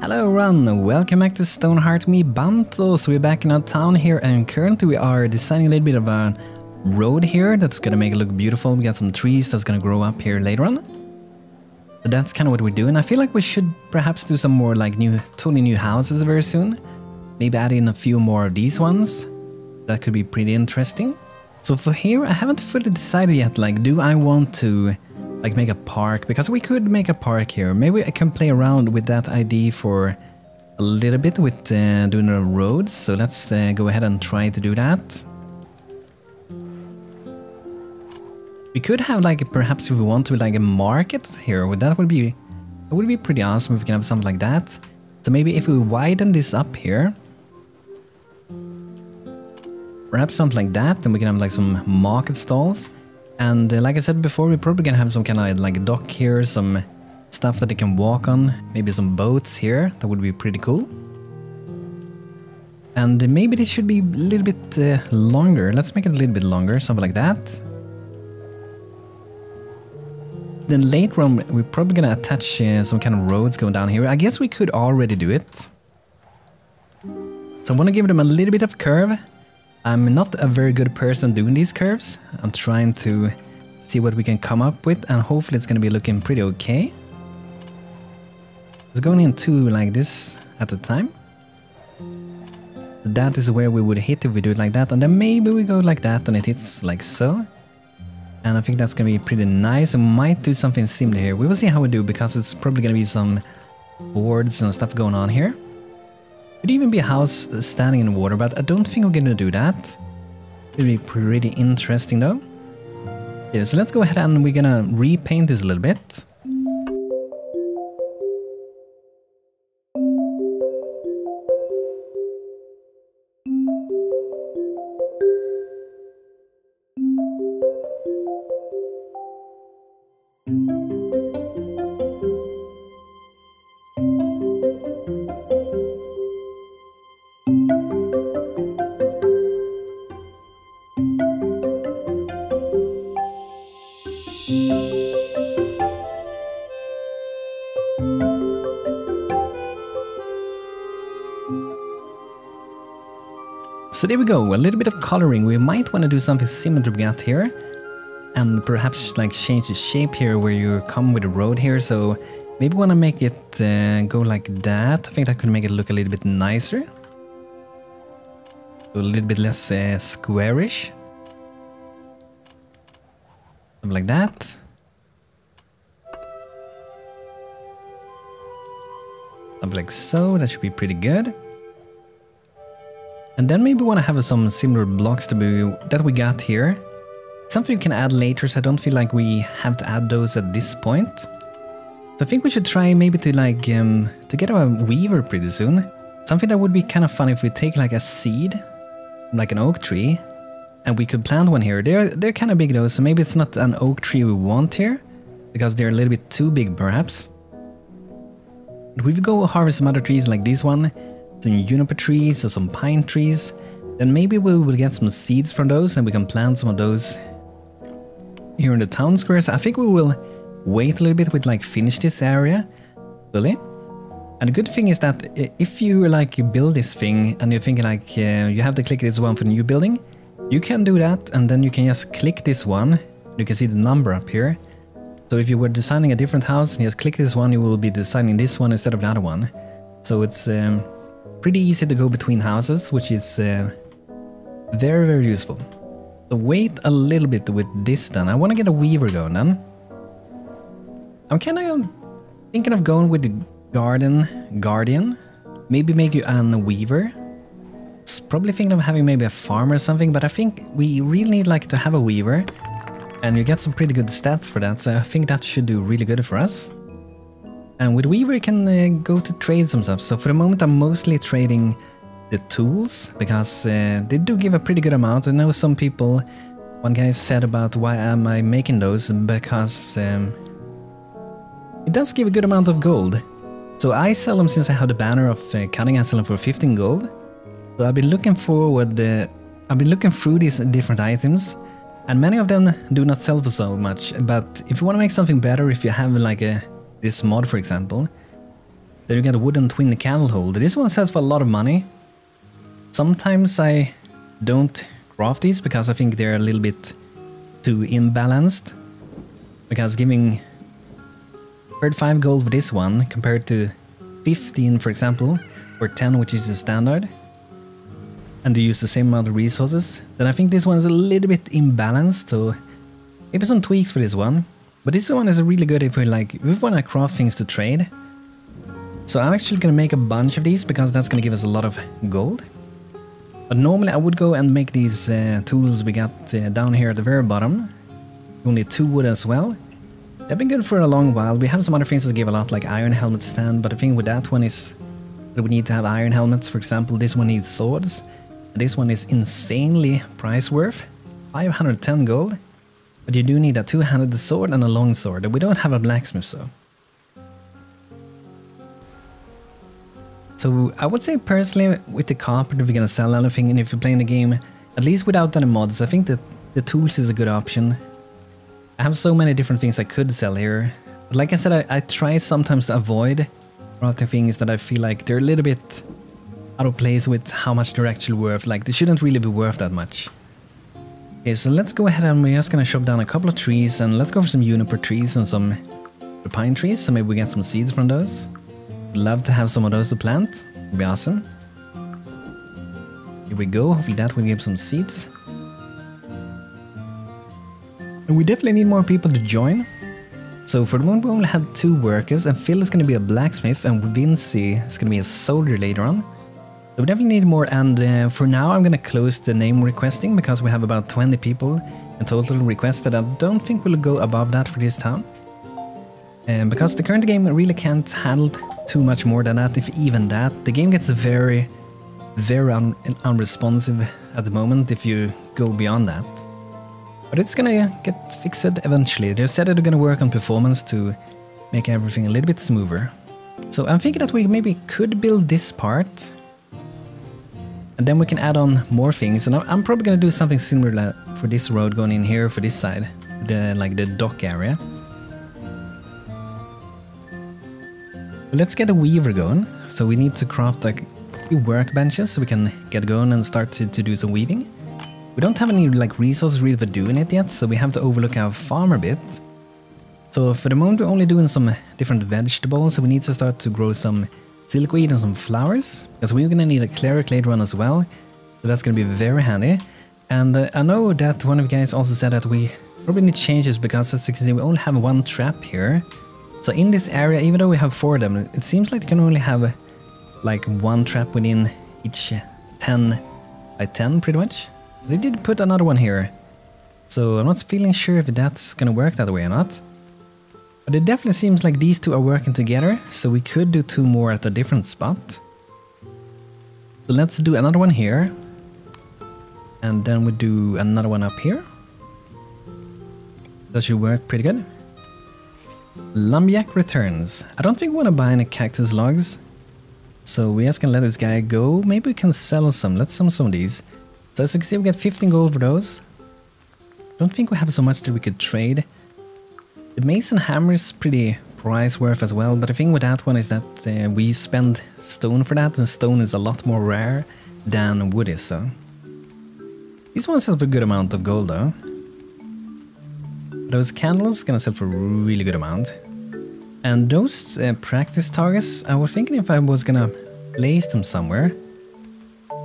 Hello everyone, welcome back to Stonehearth, me BANTO. So we're back in our town here and currently we are designing a little bit of a road here that's gonna make it look beautiful. We got some trees that's gonna grow up here later on. So that's kind of what we're doing. I feel like we should perhaps do some more like totally new houses very soon. Maybe add in a few more of these ones. That could be pretty interesting. So for here, I haven't fully decided yet, like do I want to like make a park, because we could make a park here. Maybe I can play around with that idea for a little bit with doing the roads. So let's go ahead and try to do that. We could have like perhaps if we want to like a market here. That would be pretty awesome if we can have something like that. So maybe if we widen this up here, perhaps something like that, then we can have like some market stalls. And like I said before, we're probably gonna have some kind of like dock here, some stuff that they can walk on, maybe some boats here. That would be pretty cool. And maybe this should be a little bit longer. Let's make it a little bit longer, something like that. Then later on, we're probably gonna attach some kind of roads going down here. I guess we could already do it. So I want to give them a little bit of curve. I'm not a very good person doing these curves. I'm trying to see what we can come up with and hopefully it's going to be looking pretty okay. It's going in two like this at a time. That is where we would hit if we do it like that, and then maybe we go like that and it hits like so. And I think that's going to be pretty nice. We might do something similar here. We will see how we do because it's probably going to be some boards and stuff going on here. Could even be a house standing in water, but I don't think we're gonna do that. It'll be pretty interesting though. Yeah, so let's go ahead and we're gonna repaint this a little bit. So there we go, a little bit of coloring. We might want to do something similar to we got here. And perhaps like change the shape here where you come with a road here. So maybe want to make it go like that. I think that could make it look a little bit nicer. So a little bit less squarish. Something like that. Something like so, that should be pretty good. And then maybe we want to have some similar blocks that we got here. Something you can add later, so I don't feel like we have to add those at this point. So I think we should try maybe to like to get a weaver pretty soon. Something that would be kind of fun if we take like a seed, like an oak tree, and we could plant one here. They're kind of big though, so maybe it's not an oak tree we want here, because they're a little bit too big perhaps. But we go harvest some other trees like this one. Some juniper trees or some pine trees, then maybe we will get some seeds from those and we can plant some of those here in the town squares. I think we will wait a little bit with like finish this area fully. And the good thing is that if you like build this thing and you're thinking like you have to click this one for the new building, you can do that and then you can just click this one. You can see the number up here. So if you were designing a different house and just click this one, you will be designing this one instead of the other one. So it's pretty easy to go between houses, which is very, very useful. So wait a little bit with this then. I want to get a weaver going then. I'm kind of thinking of going with the guardian. Maybe make you a weaver. It's probably thinking of having maybe a farm or something, but I think we really need like to have a weaver. And you get some pretty good stats for that, so I think that should do really good for us. And with Weaver you can go to trade some stuff. So for the moment I'm mostly trading the tools, because they do give a pretty good amount. I know some people, one guy said about why am I making those, because it does give a good amount of gold. So I sell them since I have the banner of cutting. I sell them for 15 gold. So I've been looking forward, I've been looking through these different items, and many of them do not sell for so much. But if you want to make something better, if you have like this mod for example, Then you get a wooden twin candle holder. This one sells for a lot of money. Sometimes I don't craft these because I think they're a little bit too imbalanced. Because giving 35 gold for this one compared to 15 for example, or 10 which is the standard, and to use the same amount of resources, then I think this one is a little bit imbalanced, so maybe some tweaks for this one. But this one is really good if we want to craft things to trade. So I'm actually gonna make a bunch of these because that's gonna give us a lot of gold. But normally I would go and make these tools we got down here at the very bottom. We need 2 wood as well. They've been good for a long while. We have some other things that give a lot, like iron helmet stand, but the thing with that one is that we need to have iron helmets. For example, this one needs swords. And this one is insanely price worth, 510 gold. But you do need a two-handed sword and a long sword, and we don't have a blacksmith, so I would say personally, with the carpenter, we're gonna sell anything, and if you're playing the game, at least without any mods, I think that the tools is a good option. I have so many different things I could sell here, but like I said, I try sometimes to avoid crafting things that I feel like they're a little bit out of place with how much they're actually worth. Like, they shouldn't really be worth that much. Okay, so let's go ahead and we're just gonna chop down a couple of trees, and let's go for some juniper trees and some pine trees, so maybe we get some seeds from those. Love to have some of those to plant. It'd be awesome. Here we go. Hopefully that will give some seeds. And we definitely need more people to join. So for the moment we only had 2 workers, and Phil is going to be a blacksmith, and Vinci is going to be a soldier later on. So we definitely need more, and for now I'm going to close the name requesting because we have about 20 people in total requested. I don't think we'll go above that for this town. Because the current game really can't handle too much more than that, if even that. The game gets very, very unresponsive at the moment if you go beyond that. But it's gonna get fixed eventually. They said they're gonna work on performance to make everything a little bit smoother. So I'm thinking that we maybe could build this part, and then we can add on more things. And I'm probably gonna do something similar for this road going in here for this side, like the dock area. Let's get a weaver going. So we need to craft like a few workbenches so we can get going and start to do some weaving. We don't have any like resources really for doing it yet, so we have to overlook our farm a bit. So for the moment we're only doing some different vegetables, so we need to start to grow some silkweed and some flowers, because we're gonna need a cleric later on as well. So that's gonna be very handy. And I know that one of you guys also said that we probably need changes because as you can see we only have 1 trap here. So in this area, even though we have 4 of them, it seems like you can only have like 1 trap within each 10 by 10 pretty much. They did put another one here, so I'm not feeling sure if that's gonna work that way or not. But it definitely seems like these 2 are working together, so we could do 2 more at a different spot. So let's do another one here, and then we do another one up here. That should work pretty good. Lumberjack returns. I don't think we want to buy any cactus logs, so we're just gonna let this guy go. Maybe we can sell some. Let's sell some of these. So as you can see, we get 15 gold for those. Don't think we have so much that we could trade. The mason hammer is pretty price worth as well, but the thing with that one is that we spend stone for that, and stone is a lot more rare than wood is. So these ones sell for a good amount of gold though. Those candles gonna sell for a really good amount. And those practice targets, I was thinking if I was gonna place them somewhere.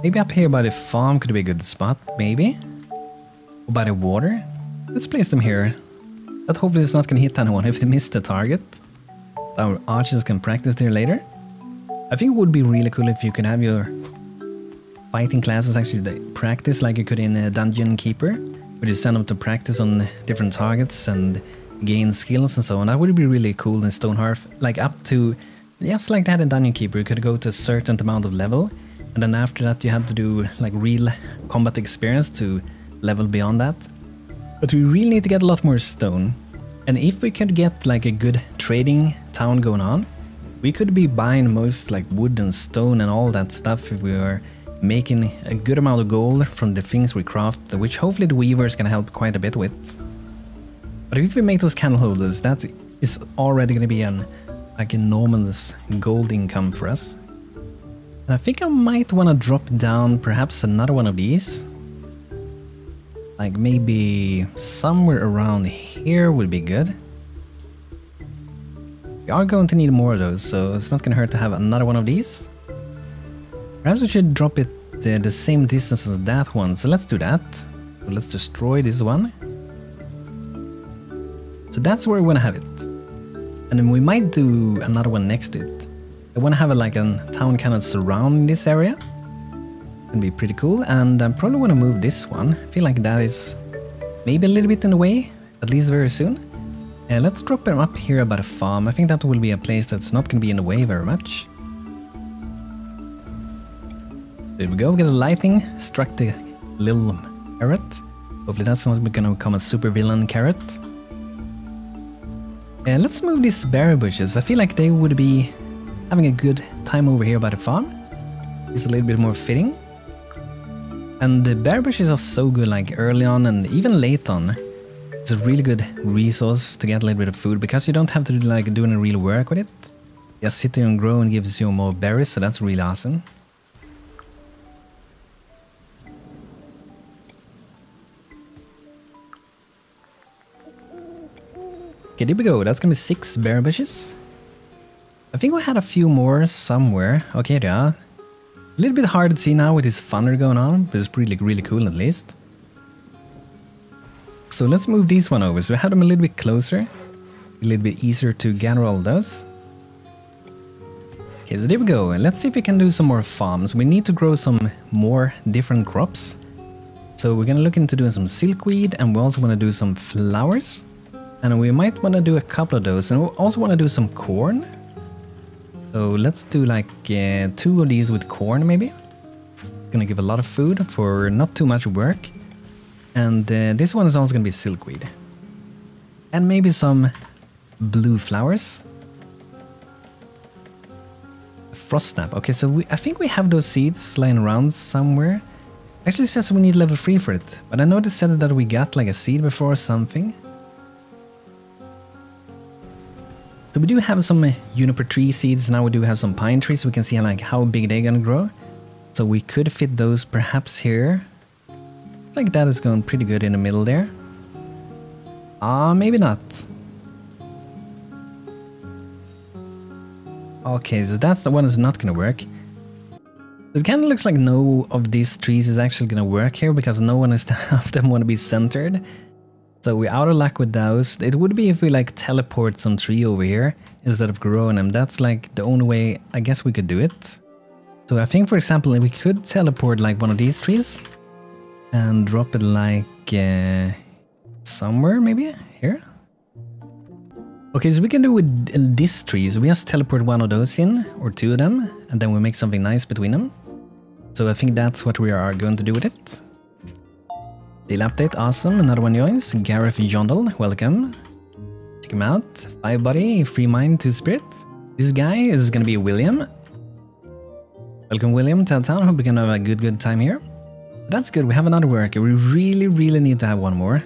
Maybe up here by the farm could be a good spot, maybe? Or by the water? Let's place them here. But hopefully it's not gonna hit anyone if they miss the target. Our archers can practice there later. I think it would be really cool if you could have your fighting classes actually practice like you could in Dungeon Keeper, where you send them to practice on different targets and gain skills and so on. That would be really cool in Stonehearth. Like up to, just like that in Dungeon Keeper, you could go to a certain amount of level, and then after that you had to do like real combat experience to level beyond that. But we really need to get a lot more stone. And if we could get like a good trading town going on, we could be buying most like wood and stone and all that stuff if we were making a good amount of gold from the things we craft, which hopefully the weavers can help quite a bit with. But if we make those candle holders, that is already going to be an like enormous gold income for us. And I think I might want to drop down perhaps another one of these. Like maybe somewhere around here would be good. We are going to need more of those, so it's not going to hurt to have another one of these. Perhaps we should drop it the same distance as that one, so let's do that. So let's destroy this one. So that's where we want to have it. And then we might do another one next to it. I want to have like a town kind of surrounding this area. It'd be pretty cool, and I probably want to move this one. I feel like that is maybe a little bit in the way, at least very soon. Let's drop them up here about a farm. I think that will be a place that's not going to be in the way very much. There we go, we get a lightning, struck the little carrot. Hopefully that's not going to become a super villain carrot. Let's move these berry bushes. I feel like they would be having a good time over here by the farm. It's a little bit more fitting. And the berry bushes are so good like early on and even late on. It's a really good resource to get a little bit of food because you don't have to like do any real work with it. Just sit there and grow and gives you more berries, so that's really awesome. Okay, there we go. That's gonna be 6 berry bushes. I think we had a few more somewhere. Okay, yeah. A little bit hard to see now with this thunder going on, but it's really cool at least. So let's move these one over, so we have them a little bit closer. A little bit easier to gather all those. Okay, so there we go. And let's see if we can do some more farms. We need to grow some more different crops. So we're gonna look into doing some silkweed, and we also want to do some flowers. And we might want to do a couple of those, and we also want to do some corn. So let's do like 2 of these with corn maybe. Gonna give a lot of food for not too much work. And this one is also gonna be silkweed. And maybe some blue flowers. Frost snap. Okay, so I think we have those seeds lying around somewhere. Actually, it says we need level 3 for it. But I noticed that we got like a seed before or something. So we do have some juniper tree seeds, now we do have some pine trees, so we can see like how big they're gonna grow. So we could fit those perhaps here. Like that is going pretty good in the middle there. Maybe not. Okay, so that's the one that's not gonna work. It kind of looks like no of these trees is actually gonna work here because no one of them want to be centered. So we're out of luck with those. It would be if we like teleport some tree over here instead of growing them. That's like the only way I guess we could do it. So I think, for example, we could teleport like one of these trees and drop it like somewhere maybe here. Okay, so we can do with this tree. So we just teleport one of those in, or 2 of them, and then we make something nice between them. So I think that's what we are going to do with it. Daily update, awesome. Another one joins. Gareth Jondal, welcome. Check him out. 5 body, free mind, 2 spirit. This guy is gonna be William. Welcome, William, to our town. Hope we can have a good time here. That's good. We have another worker. We really need to have one more.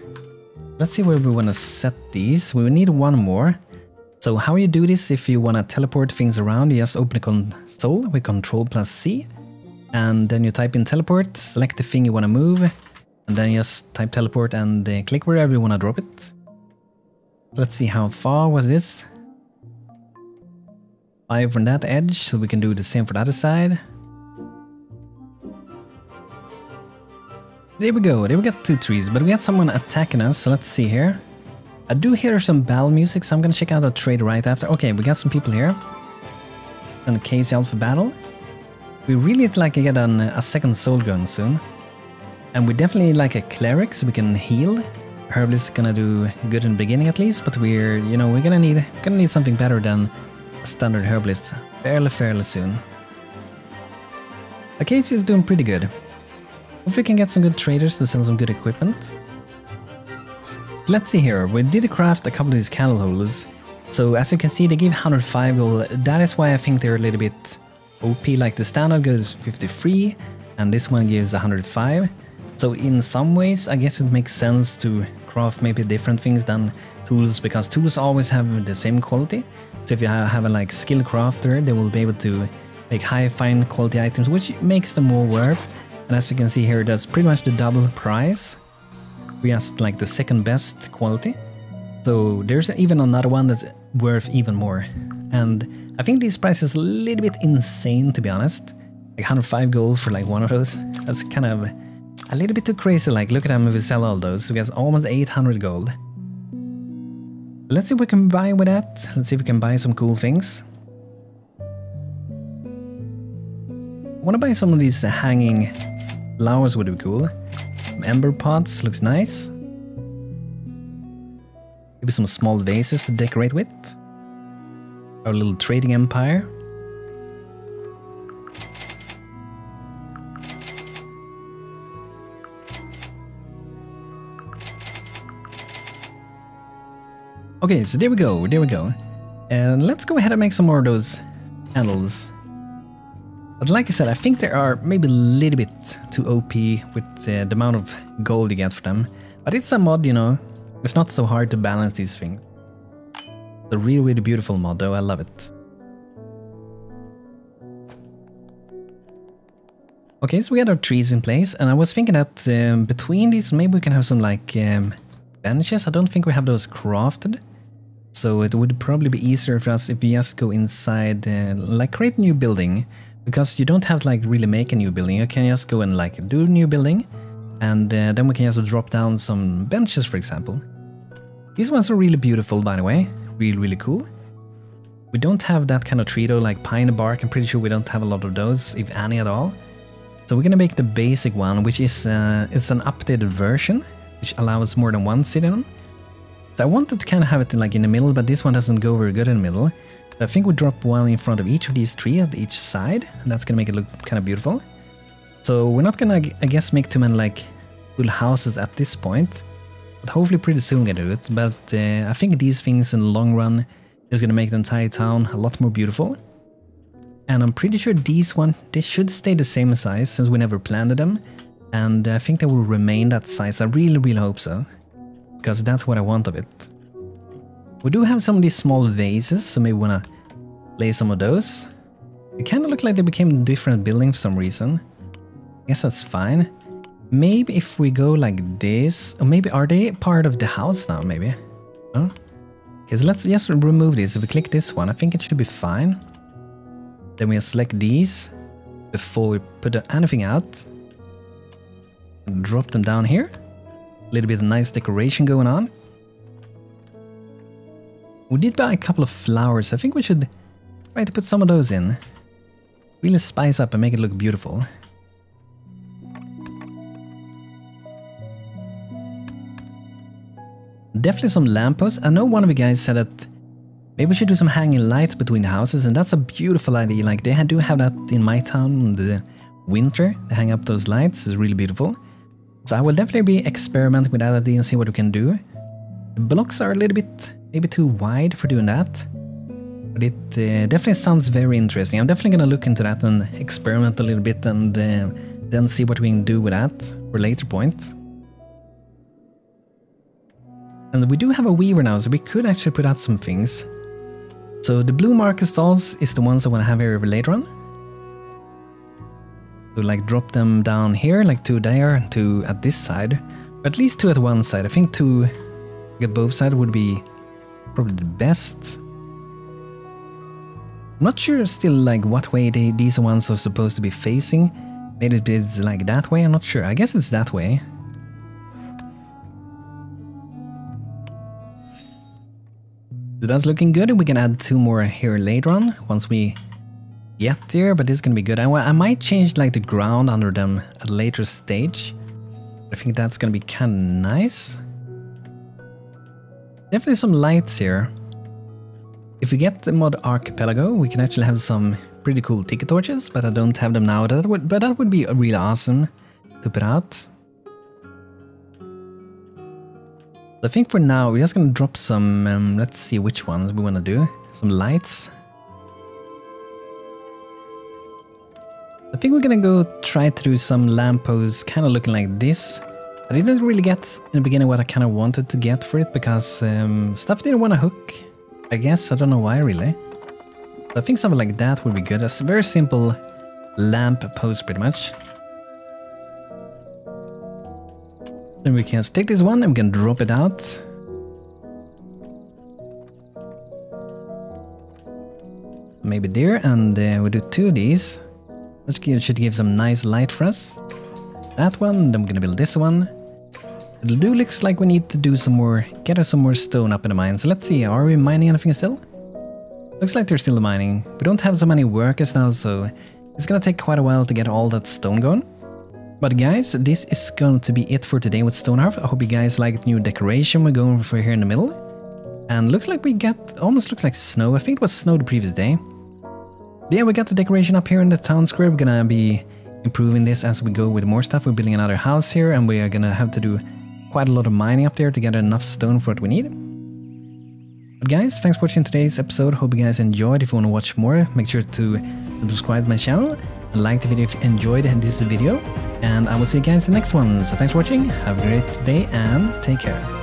Let's see where we want to set these. We need one more. So how you do this, if you want to teleport things around, you just open a console with Ctrl+C. And then you type in teleport, select the thing you want to move. And then just type teleport and click wherever you want to drop it. Let's see, how far was this? 5 from that edge, so we can do the same for the other side. There we go, there we got 2 trees, but we got someone attacking us, so let's see here. I do hear some battle music, so I'm gonna check out a trade right after. Okay, we got some people here. And the Case Alpha battle. We really need to like get a second soul gun soon. And we definitely like a cleric so we can heal. Herbalist is gonna do good in the beginning at least, but we're gonna need something better than a standard herbalist fairly soon. Acacia is doing pretty good. Hopefully we can get some good traders to sell some good equipment. Let's see here, we did craft a couple of these candle holders. So as you can see, they give 105 gold. That is why I think they're a little bit OP, like the standard gives 53 and this one gives 105. So in some ways, I guess it makes sense to craft maybe different things than tools, because tools always have the same quality. So if you have a like skill crafter, they will be able to make high fine quality items, which makes them more worth. And as you can see here, that's pretty much the double price. We asked like the second best quality. So there's even another one that's worth even more. And I think these prices are a little bit insane, to be honest. Like 105 gold for like one of those. That's kind of a little bit too crazy. Like look at them if we sell all those. We get almost 800 gold. Let's see what we can buy with that. Let's see if we can buy some cool things. I want to buy some of these hanging flowers, would be cool. Some ember pots, looks nice. Maybe some small vases to decorate with. Our little trading empire. Okay, so there we go, And let's go ahead and make some more of those handles. But like I said, I think they are maybe a little bit too OP with the amount of gold you get for them. But it's a mod, you know. It's not so hard to balance these things. It's a really, really beautiful mod though, I love it. Okay, so we got our trees in place, and I was thinking that between these maybe we can have some like benches. I don't think we have those crafted. So it would probably be easier for us if we just go inside, like create a new building. Because you don't have to like really make a new building, you can just go and like do a new building. And then we can just drop down some benches, for example. These ones are really beautiful, by the way. Really, really cool. We don't have that kind of tree though, like pine bark. I'm pretty sure we don't have a lot of those, if any at all. So we're gonna make the basic one, which is it's an updated version, which allows more than one sit in. So I wanted to kind of have it like in the middle, but this one doesn't go very good in the middle. So I think we drop one in front of each of these three at each side, and that's gonna make it look kind of beautiful. So we're not gonna, I guess, make too many like full houses at this point, but hopefully pretty soon we can do it. But I think these things in the long run is gonna make the entire town a lot more beautiful. And I'm pretty sure these one, they should stay the same size since we never planted them. And I think they will remain that size. I really, really hope so, because that's what I want of it. We do have some of these small vases, so maybe we wanna lay some of those. They kind of look like they became a different building for some reason. I guess that's fine. Maybe if we go like this, or maybe are they part of the house now, maybe? No? Okay, so let's just remove this. If we click this one, I think it should be fine. Then we select these before we put anything out. And drop them down here. A little bit of nice decoration going on. We did buy a couple of flowers. I think we should try to put some of those in. Really spice up and make it look beautiful. Definitely some lampposts. I know one of you guys said that maybe we should do some hanging lights between the houses, and that's a beautiful idea. Like they do have that in my town in the winter. They hang up those lights. It's really beautiful. So I will definitely be experimenting with that idea and see what we can do. The blocks are a little bit maybe too wide for doing that, but it definitely sounds very interesting. I'm definitely gonna look into that and experiment a little bit, and then see what we can do with that for a later point. And we do have a weaver now, so we could actually put out some things. So the blue market stalls is the ones I want to have here later on. So like drop them down here, like 2 there and 2 at this side, or at least 2 at one side. I think 2 at both sides would be probably the best. I'm not sure still like what way these ones are supposed to be facing. Maybe it's like that way, I'm not sure. I guess it's that way. So that's looking good, and we can add 2 more here later on once we get there, but this is gonna be good. I might change like the ground under them at a later stage. I think that's gonna be kind of nice. Definitely some lights here. If we get the mod Archipelago, we can actually have some pretty cool tiki torches, but I don't have them now. That would be really awesome to put out. I think for now we're just gonna drop some, let's see which ones we wanna do. Some lights. I think we're gonna go try to do some lampposts kind of looking like this. I didn't really get in the beginning what I kind of wanted to get for it because stuff didn't want to hook. I guess, I don't know why really. But I think something like that would be good. It's a very simple lamp post pretty much. Then we can take this one and we can drop it out. Maybe there, and we do 2 of these. That should give some nice light for us. That one, then we're gonna build this one. It looks like we need to do some more, get us some more stone up in the mine. So let's see, are we mining anything still? Looks like they're still mining. We don't have so many workers now, so it's gonna take quite a while to get all that stone going. But guys, this is going to be it for today with Stonehearth. I hope you guys like the new decoration we're going for here in the middle. And looks like we got, almost looks like snow. I think it was snow the previous day. But yeah, we got the decoration up here in the town square. We're gonna be improving this as we go with more stuff. We're building another house here and we are gonna have to do quite a lot of mining up there to get enough stone for what we need. But guys, thanks for watching today's episode. Hope you guys enjoyed. If you want to watch more, make sure to subscribe to my channel and like the video if you enjoyed this video. And I will see you guys in the next one. So thanks for watching, have a great day and take care.